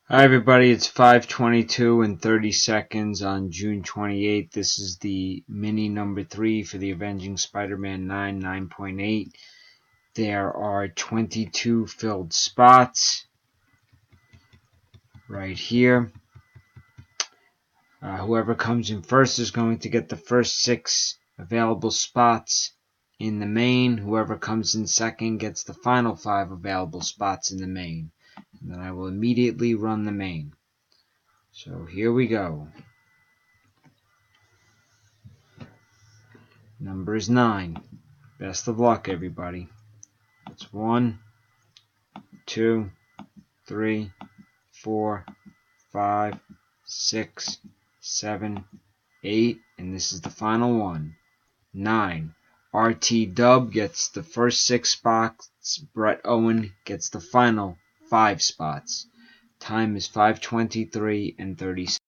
Hi everybody, it's 5:22 and 30 seconds on June 28th. This is the mini number 3 for the Avenging Spider-Man 9.8. There are 22 filled spots right here. Whoever comes in first is going to get the first 6 available spots in the main. Whoever comes in second gets the final 5 available spots in the main. And then I will immediately run the main. So here we go. Number is 9. Best of luck, everybody. That's 1, 2, 3, 4, 5, 6, 7, 8, and this is the final one. 9. RT Dub gets the first 6 spots. Brett Owen gets the final 5 spots. Time is 5:23 and 30 seconds.